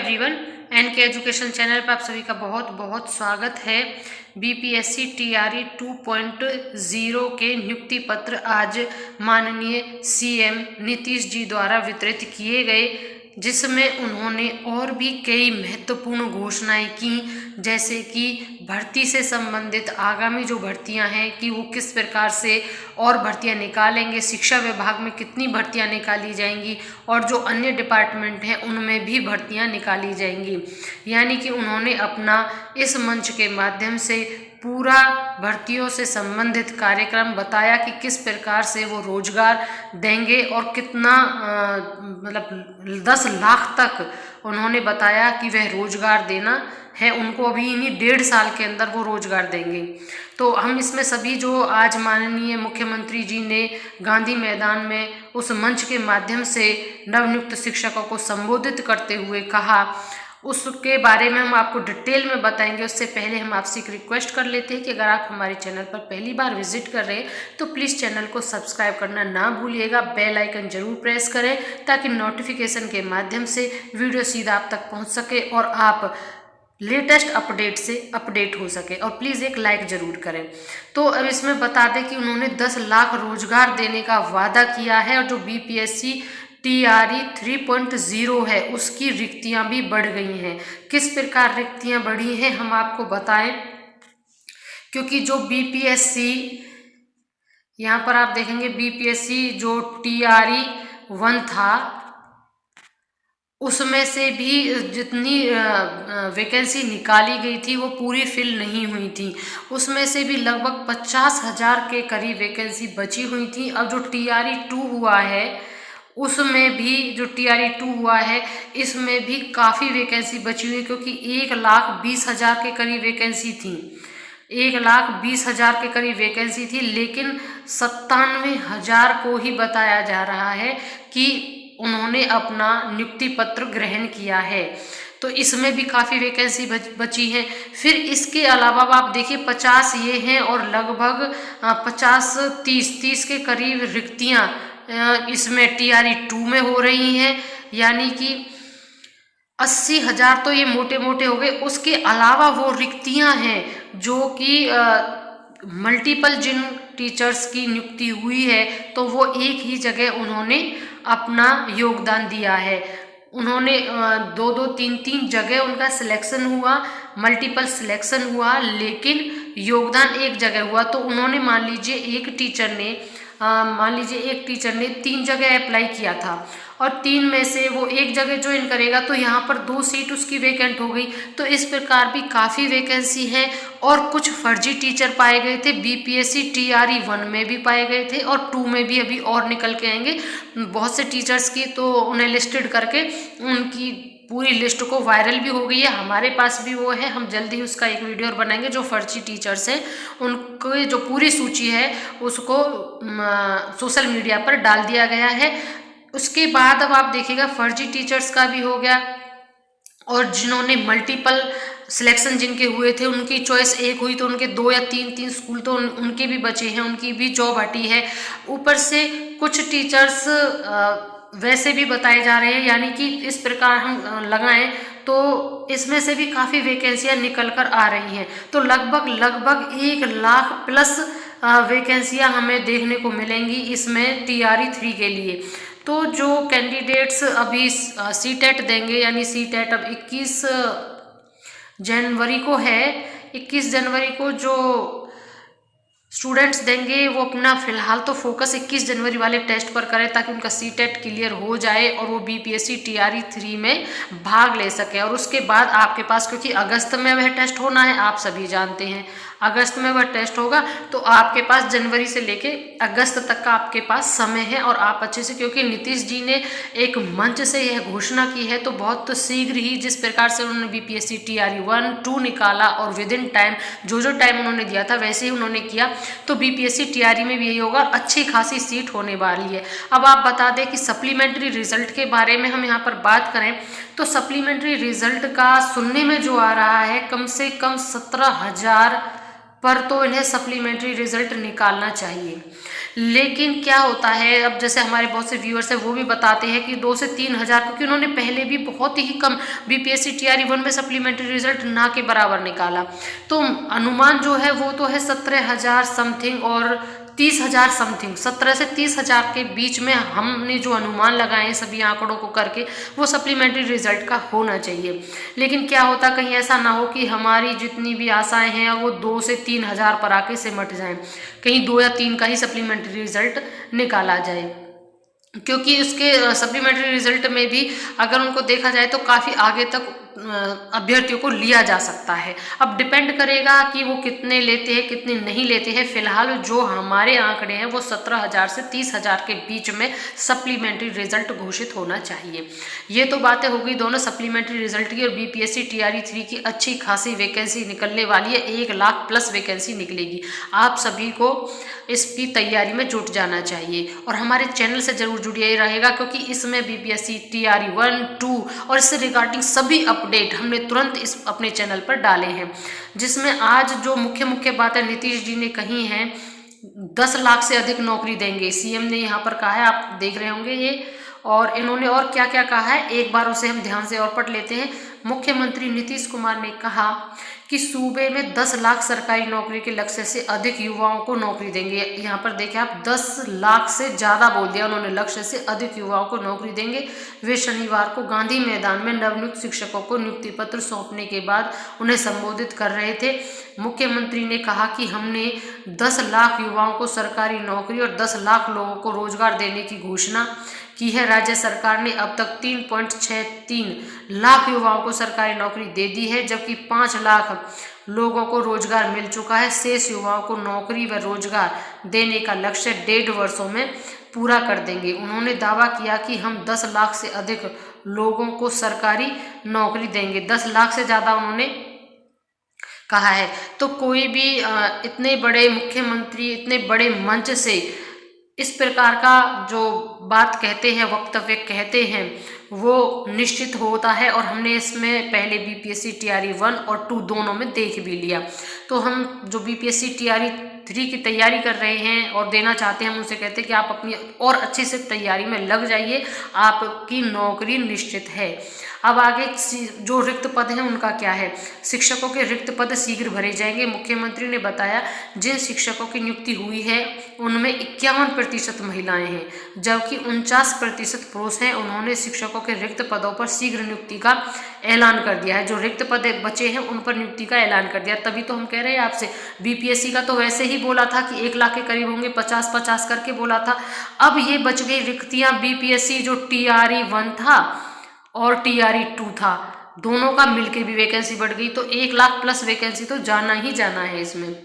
Everyone, N K education channel पर आप सभी का बहुत बहुत स्वागत है। बीपीएससी टीआरई 2.0 के नियुक्ति पत्र आज माननीय सीएम नीतीश जी द्वारा वितरित किए गए, जिसमें उन्होंने और भी कई महत्वपूर्ण घोषणाएं की, जैसे कि भर्ती से संबंधित आगामी जो भर्तियां हैं कि वो किस प्रकार से और भर्तियां निकालेंगे, शिक्षा विभाग में कितनी भर्तियां निकाली जाएंगी और जो अन्य डिपार्टमेंट हैं उनमें भी भर्तियां निकाली जाएंगी। यानी कि उन्होंने अपना इस मंच के माध्यम से पूरा भर्तियों से संबंधित कार्यक्रम बताया कि किस प्रकार से वो रोजगार देंगे और कितना मतलब 10 लाख तक उन्होंने बताया कि वह रोजगार देना है उनको, अभी इन्हीं 1.5 साल के अंदर वो रोजगार देंगे। तो हम इसमें सभी जो आज माननीय मुख्यमंत्री जी ने गांधी मैदान में उस मंच के माध्यम से नवनियुक्त शिक्षकों को संबोधित करते हुए कहा, उसके बारे में हम आपको डिटेल में बताएंगे। उससे पहले हम आपसे एक रिक्वेस्ट कर लेते हैं कि अगर आप हमारे चैनल पर पहली बार विजिट कर रहे हैं तो प्लीज़ चैनल को सब्सक्राइब करना ना भूलिएगा, बेल आइकन जरूर प्रेस करें ताकि नोटिफिकेशन के माध्यम से वीडियो सीधा आप तक पहुंच सके और आप लेटेस्ट अपडेट से अपडेट हो सके, और प्लीज़ एक लाइक ज़रूर करें। तो अब इसमें बता दें कि उन्होंने 10 लाख रोजगार देने का वादा किया है और जो बीपीएससी टीआरई 3.0 है उसकी रिक्तियां भी बढ़ गई हैं। किस प्रकार रिक्तियां बढ़ी हैं हम आपको बताएं, क्योंकि जो बीपीएससी यहाँ पर आप देखेंगे बीपीएससी जो टीआरई 1 था उसमें से भी जितनी वैकेंसी निकाली गई थी वो पूरी फिल नहीं हुई थी। उसमें से भी लगभग 50,000 के करीब वैकेंसी बची हुई थी। अब जो टीआरई 2 हुआ है उसमें भी जो टीआरई 2 हुआ है इसमें भी काफ़ी वैकेंसी बची हुई है, क्योंकि 1,20,000 के करीब वैकेंसी थी। 1,20,000 के करीब वैकेंसी थी, लेकिन 97,000 को ही बताया जा रहा है कि उन्होंने अपना नियुक्ति पत्र ग्रहण किया है। तो इसमें भी काफ़ी वैकेंसी बची है। फिर इसके अलावा आप देखिए 50 ये हैं और लगभग 50-30 के करीब रिक्तियां इसमें टीआरई 2 में हो रही हैं। यानी कि 80,000 तो ये मोटे मोटे हो गए। उसके अलावा वो रिक्तियां हैं जो कि मल्टीपल जिन टीचर्स की नियुक्ति हुई है तो वो एक ही जगह उन्होंने अपना योगदान दिया है। उन्होंने 2-2, 3-3 जगह उनका सिलेक्शन हुआ, मल्टीपल सिलेक्शन हुआ, लेकिन योगदान एक जगह हुआ। तो उन्होंने मान लीजिए एक टीचर ने 3 जगह अप्लाई किया था और 3 में से वो एक जगह ज्वाइन करेगा तो यहाँ पर 2 सीट उसकी वैकेंट हो गई। तो इस प्रकार भी काफ़ी वैकेंसी है और कुछ फर्जी टीचर पाए गए थे। बीपीएससी टीआरई 1 में भी पाए गए थे और 2 में भी अभी और निकल के आएंगे बहुत से टीचर्स की। तो उन्हें लिस्टेड करके उनकी पूरी लिस्ट को वायरल भी हो गई है, हमारे पास भी वो है। हम जल्दी उसका एक वीडियो बनाएंगे। जो फर्जी टीचर्स हैं उनकी जो पूरी सूची है उसको सोशल मीडिया पर डाल दिया गया है। उसके बाद अब आप देखिएगा फर्जी टीचर्स का भी हो गया और जिन्होंने मल्टीपल सिलेक्शन जिनके हुए थे उनकी चॉइस एक हुई तो उनके 2 या 3 स्कूल तो उनके भी बचे हैं, उनकी भी जॉब हटी है। ऊपर से कुछ टीचर्स वैसे भी बताए जा रहे हैं, यानी कि इस प्रकार हम लगाएं तो इसमें से भी काफ़ी वैकेंसियां निकल कर आ रही हैं। तो लगभग 1 लाख प्लस वैकेंसियां हमें देखने को मिलेंगी इसमें टीआरई 3 के लिए। तो जो कैंडिडेट्स अभी सीटेट देंगे, यानी सीटेट अब 21 जनवरी को है, 21 जनवरी को जो स्टूडेंट्स देंगे वो अपना फिलहाल तो फोकस 21 जनवरी वाले टेस्ट पर करें ताकि उनका सीटेट क्लियर हो जाए और वो बीपीएससी टीआरई 3 में भाग ले सके। और उसके बाद आपके पास, क्योंकि अगस्त में वह टेस्ट होना है, आप सभी जानते हैं अगस्त में वह टेस्ट होगा, तो आपके पास जनवरी से लेके अगस्त तक का आपके पास समय है। और आप अच्छे से, क्योंकि नीतीश जी ने एक मंच से यह घोषणा की है तो बहुत शीघ्र ही जिस प्रकार से उन्होंने बीपीएससी टीआरई 1, 2 निकाला और विद इन टाइम जो टाइम उन्होंने दिया था वैसे ही उन्होंने किया, तो बीपीएससी टीआरई में भी यही होगा। अच्छी खासी सीट होने वाली है। अब आप बता दें कि सप्लीमेंट्री रिजल्ट के बारे में हम यहाँ पर बात करें तो सप्लीमेंट्री रिजल्ट का सुनने में जो आ रहा है कम से कम 17,000 पर तो इन्हें सप्लीमेंट्री रिजल्ट निकालना चाहिए। लेकिन क्या होता है, अब जैसे हमारे बहुत से व्यूअर्स हैं वो भी बताते हैं कि 2 से 3 हज़ार, क्योंकि उन्होंने पहले भी बहुत ही कम बीपीएससी टीआरई 1 में सप्लीमेंट्री रिजल्ट ना के बराबर निकाला। तो अनुमान जो है वो तो है 17,000 समथिंग और 30,000 समथिंग, 17 से 30,000 के बीच में हमने जो अनुमान लगाए हैं सभी आंकड़ों को करके, वो सप्लीमेंट्री रिजल्ट का होना चाहिए। लेकिन क्या होता, कहीं ऐसा ना हो कि हमारी जितनी भी आशाएं हैं वो 2 से 3 हज़ार पर आके सिमट जाएं, कहीं 2 या 3 का ही सप्लीमेंट्री रिजल्ट निकाला जाए, क्योंकि उसके सप्लीमेंट्री रिजल्ट में भी अगर उनको देखा जाए तो काफ़ी आगे तक अभ्यर्थियों को लिया जा सकता है। अब डिपेंड करेगा कि वो कितने लेते हैं कितने नहीं लेते हैं। फिलहाल जो हमारे आंकड़े हैं वो 17,000 से 30,000 के बीच में सप्लीमेंट्री रिजल्ट घोषित होना चाहिए। ये तो बातें हो गई दोनों सप्लीमेंट्री रिजल्ट की, और बीपीएससी टीआरई 3 की अच्छी खासी वैकेंसी निकलने वाली है, 1 लाख प्लस वैकेंसी निकलेगी। आप सभी को इसकी तैयारी में जुट जाना चाहिए और हमारे चैनल से जरूर जुड़िए रहेगा, क्योंकि इसमें बीपीएससी टीआरई 1, 2 और इससे रिगार्डिंग सभी अपडेट हमने तुरंत इस अपने चैनल पर डाले हैं, जिसमें आज जो मुख्य बातें नीतीश जी ने कही हैं, 10 लाख से अधिक नौकरी देंगे, सीएम ने यहाँ पर कहा है, आप देख रहे होंगे ये। और इन्होंने और क्या क्या कहा है, एक बार उसे हम ध्यान से और पढ़ लेते हैं। मुख्यमंत्री नीतीश कुमार ने कहा कि सूबे में 10 लाख सरकारी नौकरी के लक्ष्य से अधिक युवाओं को नौकरी देंगे। यहाँ पर देखें आप, 10 लाख से ज़्यादा बोल दिया उन्होंने, लक्ष्य से अधिक युवाओं को नौकरी देंगे। वे शनिवार को गांधी मैदान में नवनियुक्त शिक्षकों को नियुक्ति पत्र सौंपने के बाद उन्हें संबोधित कर रहे थे। मुख्यमंत्री ने कहा कि हमने 10 लाख युवाओं को सरकारी नौकरी और 10 लाख लोगों को रोजगार देने की घोषणा की है। राज्य सरकार ने अब तक 3.63 लाख युवाओं को सरकारी नौकरी दे दी है, जबकि 5 लाख लोगों को रोजगार मिल चुका है। शेष युवाओं को नौकरी व रोजगार देने का लक्ष्य 1.5 वर्षों में पूरा कर देंगे। उन्होंने दावा किया कि हम 10 लाख से अधिक लोगों को सरकारी नौकरी देंगे। 10 लाख से ज़्यादा उन्होंने कहा है। तो कोई भी इतने बड़े मुख्यमंत्री इतने बड़े मंच से इस प्रकार का जो बात कहते हैं, वक्तव्य कहते हैं, वो निश्चित होता है। और हमने इसमें पहले बीपीएससी टीआरई 1 और 2 दोनों में देख भी लिया। तो हम जो बीपीएससी टीआरई 3 की तैयारी कर रहे हैं और देना चाहते हैं, हम उनसे कहते हैं कि आप अपनी और अच्छे से तैयारी में लग जाइए, आपकी नौकरी निश्चित है। अब आगे जो रिक्त पद हैं उनका क्या है। शिक्षकों के रिक्त पद शीघ्र भरे जाएंगे। मुख्यमंत्री ने बताया जिन शिक्षकों की नियुक्ति हुई है उनमें 51% महिलाएं हैं, जबकि 49% पुरुष हैं। उन्होंने शिक्षकों के रिक्त पदों पर शीघ्र नियुक्ति का ऐलान कर दिया है। जो रिक्त पद बचे हैं उन पर नियुक्ति का ऐलान कर दिया। तभी तो हम कह रहे हैं आपसे, बीपीएससी का तो वैसे ही बोला था कि 1 लाख के करीब होंगे, 50-50 करके बोला था। अब ये बच गई रिक्तियां, बीपीएससी जो टीआरई 1 था और टीआरई 2 था, दोनों का मिलके भी वैकेंसी बढ़ गई। तो 1 लाख प्लस वैकेंसी तो जाना ही जाना है इसमें।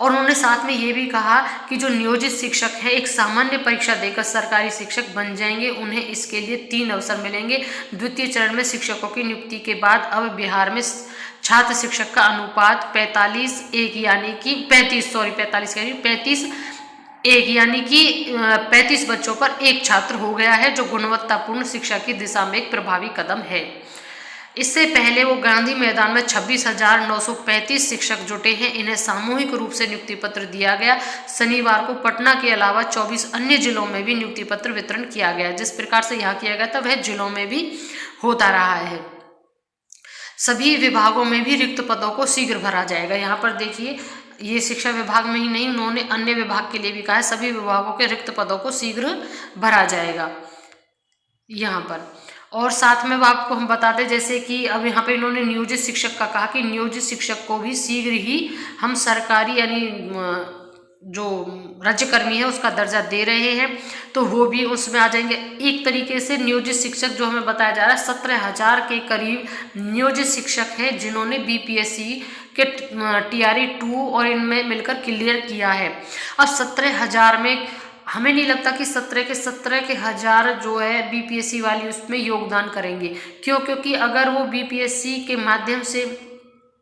और उन्होंने साथ में ये भी कहा कि जो नियोजित शिक्षक हैं एक सामान्य परीक्षा देकर सरकारी शिक्षक बन जाएंगे। उन्हें इसके लिए 3 अवसर मिलेंगे। द्वितीय चरण में शिक्षकों की नियुक्ति के बाद अब बिहार में छात्र शिक्षक का अनुपात 35:1 यानी कि 35 बच्चों पर 1 छात्र हो गया है, जो गुणवत्तापूर्ण शिक्षा की दिशा में एक प्रभावी कदम है। इससे पहले वो गांधी मैदान में 26,935 शिक्षक जुटे हैं। इन्हें सामूहिक रूप से नियुक्ति पत्र दिया गया। शनिवार को पटना के अलावा 24 अन्य जिलों में भी नियुक्ति पत्र वितरण किया गया। जिस प्रकार से यहाँ किया गया था वह जिलों में भी होता रहा है। सभी विभागों में भी रिक्त पदों को शीघ्र भरा जाएगा। यहाँ पर देखिए, ये शिक्षा विभाग में ही नहीं, उन्होंने अन्य विभाग के लिए भी कहा है, सभी विभागों के रिक्त पदों को शीघ्र भरा जाएगा यहाँ पर। और साथ में आपको हम बता दें, जैसे कि अब यहाँ पे इन्होंने नियोजित शिक्षक का कहा कि नियोजित शिक्षक को भी शीघ्र ही हम सरकारी यानी जो राज्यकर्मी है उसका दर्जा दे रहे हैं, तो वो भी उसमें आ जाएंगे। एक तरीके से नियोजित शिक्षक जो हमें बताया जा रहा है 17,000 के करीब नियोजित शिक्षक हैं जिन्होंने बीपीएससी के टीआरई 2 और इनमें मिलकर क्लियर किया है। अब 17,000 में हमें नहीं लगता कि 17,000 जो है बीपीएससी वाली उसमें योगदान करेंगे। क्यों? क्योंकि अगर वो बीपीएससी के माध्यम से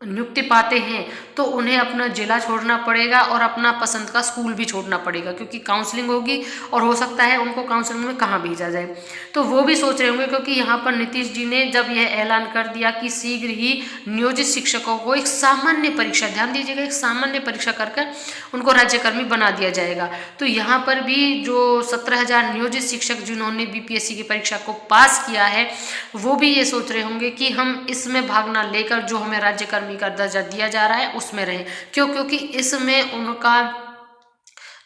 नियुक्ति पाते हैं तो उन्हें अपना जिला छोड़ना पड़ेगा और अपना पसंद का स्कूल भी छोड़ना पड़ेगा, क्योंकि काउंसलिंग होगी और हो सकता है उनको काउंसलिंग में कहाँ भेजा जाए। तो वो भी सोच रहे होंगे, क्योंकि यहाँ पर नीतीश जी ने जब यह ऐलान कर दिया कि शीघ्र ही नियोजित शिक्षकों को एक सामान्य परीक्षा, ध्यान दीजिएगा, एक सामान्य परीक्षा कर उनको राज्यकर्मी बना दिया जाएगा, तो यहाँ पर भी जो 17,000 नियोजित शिक्षक जिन्होंने बीपीएससी की परीक्षा को पास किया है, वो भी ये सोच रहे होंगे कि हम इसमें भाग ना लेकर जो हमें राज्यकर्मी का दर्जा दिया जा रहा है उसमें रहें। क्यों? क्योंकि इसमें उनका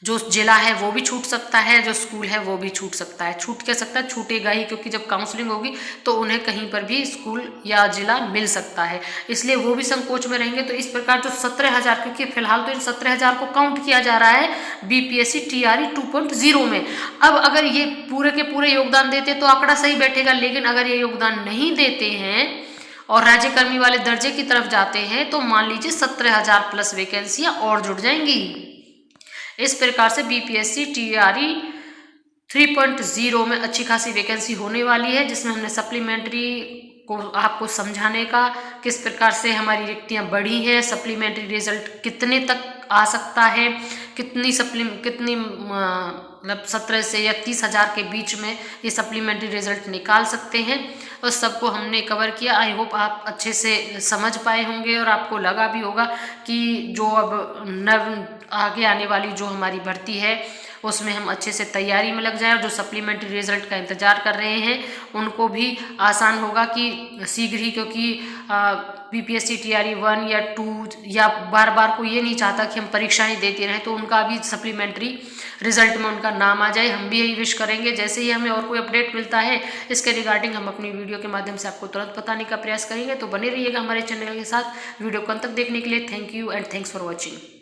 जो जिला है वो भी छूट सकता है, जो स्कूल है वो भी छूट सकता है। छूट क्या सकता है? छूटेगा ही, क्योंकि जब काउंसलिंग होगी तो उन्हें कहीं पर भी स्कूल या जिला मिल सकता है, इसलिए वो भी संकोच में रहेंगे। तो इस प्रकार जो 17,000, क्योंकि फिलहाल तो इन 17,000 को काउंट किया जा रहा है बीपीएससी टीआरई 2.0 में। अब अगर ये पूरे के पूरे योगदान देते तो आंकड़ा सही बैठेगा, लेकिन अगर ये योगदान नहीं देते हैं और राज्यकर्मी वाले दर्जे की तरफ जाते हैं तो मान लीजिए 17,000 प्लस वैकेंसियां और जुड़ जाएंगी। इस प्रकार से बीपीएससी टीआरई 3.0 में अच्छी खासी वैकेंसी होने वाली है, जिसमें हमने सप्लीमेंट्री को आपको समझाने का, किस प्रकार से हमारी रिक्तियां बढ़ी हैं, सप्लीमेंट्री रिजल्ट कितने तक आ सकता है, कितनी मतलब 17 से या 30,000 के बीच में ये सप्लीमेंट्री रिजल्ट निकाल सकते हैं, उस सबको हमने कवर किया। आई होप आप अच्छे से समझ पाए होंगे और आपको लगा भी होगा कि जो अब आगे आने वाली जो हमारी भर्ती है उसमें हम अच्छे से तैयारी में लग जाएं, और जो सप्लीमेंट्री रिजल्ट का इंतजार कर रहे हैं उनको भी आसान होगा कि शीघ्र ही, क्योंकि बीपीएससी टीआरई 1 या 2 या बार बार को ये नहीं चाहता कि हम परीक्षाएं देते रहें, तो उनका भी सप्लीमेंट्री रिजल्ट में उनका नाम आ जाए। हम भी यही विश करेंगे। जैसे ही हमें और कोई अपडेट मिलता है इसके रिगार्डिंग हम अपनी वीडियो के माध्यम से आपको तुरंत बताने का प्रयास करेंगे। तो बने रहिएगा हमारे चैनल के साथ। वीडियो को अंत तक देखने के लिए thank you and thanks for watching.